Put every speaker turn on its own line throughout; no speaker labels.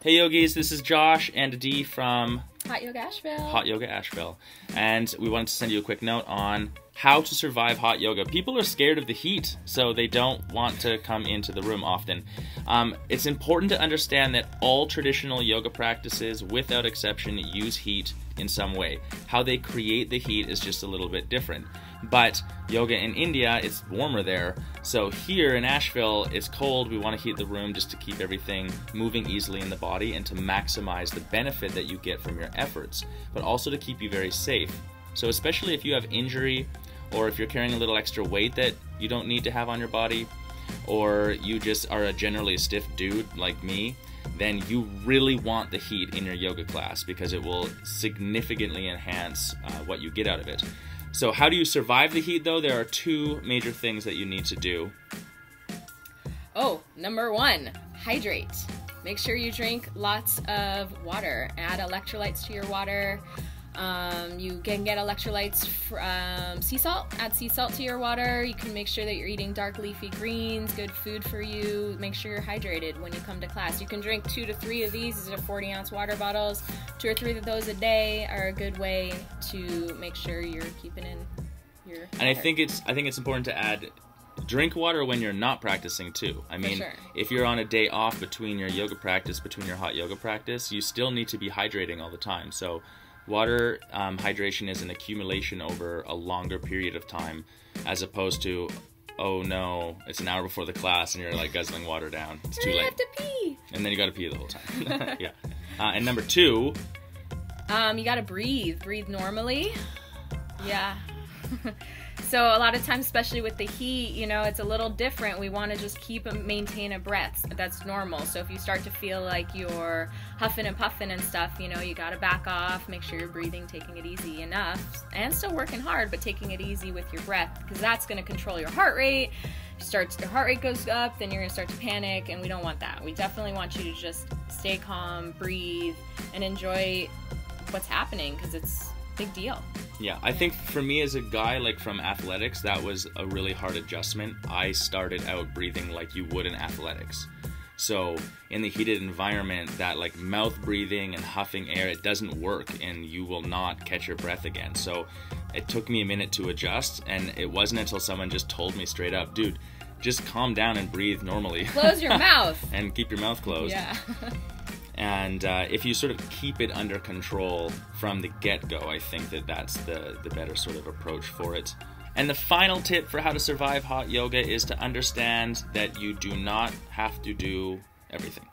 Hey yogis, this is Josh and Dee from
Hot Yoga Asheville.
Hot Yoga Asheville. And we wanted to send you a quick note on how to survive hot yoga. People are scared of the heat, so they don't want to come into the room often. It's important to understand that all traditional yoga practices, without exception, use heat in some way. How they create the heat is just a little bit different. But yoga in India, it's warmer there. So here in Asheville, it's cold. We want to heat the room just to keep everything moving easily in the body and to maximize the benefit that you get from your efforts, but also to keep you very safe. So especially if you have injury, or if you're carrying a little extra weight that you don't need to have on your body, or you just are a generally stiff dude like me, then you really want the heat in your yoga class because it will significantly enhance what you get out of it. So how do you survive the heat though? There are two major things that you need to do.
Oh, number one, hydrate. Make sure you drink lots of water. Add electrolytes to your water. You can get electrolytes from sea salt. Add sea salt to your water. You can make sure that you're eating dark leafy greens, good food for you. Make sure you're hydrated when you come to class. You can drink 2 to 3 of these. These are 40-ounce water bottles. 2 or 3 of those a day are a good way to make sure you're keeping in your water.
And I think it's important to add drink water when you're not practicing too. I mean,
sure.
If you're on a day off between your yoga practice, between your hot yoga practice, you still need to be hydrating all the time. So water hydration is an accumulation over a longer period of time, as opposed to, oh no, it's an hour before the class and you're like guzzling water down. It's too late.
I have to pee.
And then you got to pee the whole time. Yeah. And number 2,
you got to breathe. Breathe normally. Yeah. So a lot of times, especially with the heat, you know, it's a little different. We want to just maintain a breath. That's normal. So if you start to feel like you're huffing and puffing and stuff, you know, you got to back off, make sure you're breathing, taking it easy enough, and still working hard, but taking it easy with your breath, because that's going to control your heart rate. Your heart rate goes up, then you're going to start to panic, and we don't want that. We definitely want you to just stay calm, breathe, and enjoy what's happening, because it's a big deal.
Yeah, I think for me as a guy, like from athletics, that was a really hard adjustment. I started out breathing like you would in athletics. So in the heated environment, that like mouth breathing and huffing air, it doesn't work and you will not catch your breath again. So it took me a minute to adjust, and it wasn't until someone just told me straight up, dude, just calm down and breathe normally.
Close your mouth.
And keep your mouth closed.
Yeah.
And if you sort of keep it under control from the get-go, I think that that's the better sort of approach for it. And the final tip for how to survive hot yoga is to understand that you do not have to do everything.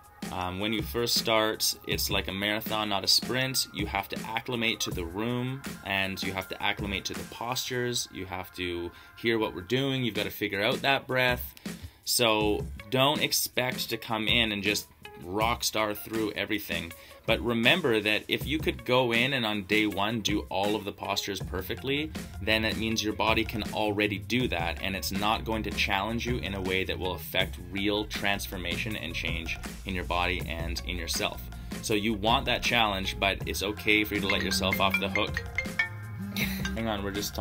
When you first start, it's like a marathon, not a sprint. You have to acclimate to the room, and you have to acclimate to the postures. You have to hear what we're doing. You've got to figure out that breath. So don't expect to come in and just rock star through everything, but remember that if you could go in and on day 1 do all of the postures perfectly, then it means your body can already do that, and it's not going to challenge you in a way that will affect real transformation and change in your body and in yourself. So you want that challenge, but it's okay for you to let yourself off the hook. Hang on, we're just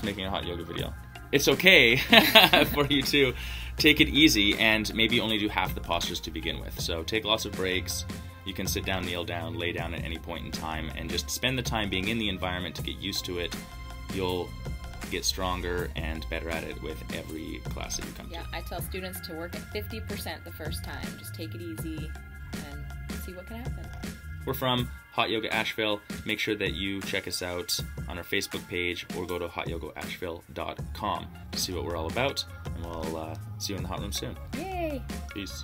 making a hot yoga video. It's okay for you to take it easy and maybe only do half the postures to begin with. So take lots of breaks. You can sit down, kneel down, lay down at any point in time, and just spend the time being in the environment to get used to it. You'll get stronger and better at it with every class that you come to.
Yeah, I tell students to work at 50% the first time. Just take it easy and see what can happen.
We're from Hot Yoga Asheville. Make sure that you check us out on our Facebook page or go to hotyogaasheville.com to see what we're all about. And we'll see you in the hot room soon.
Yay!
Peace.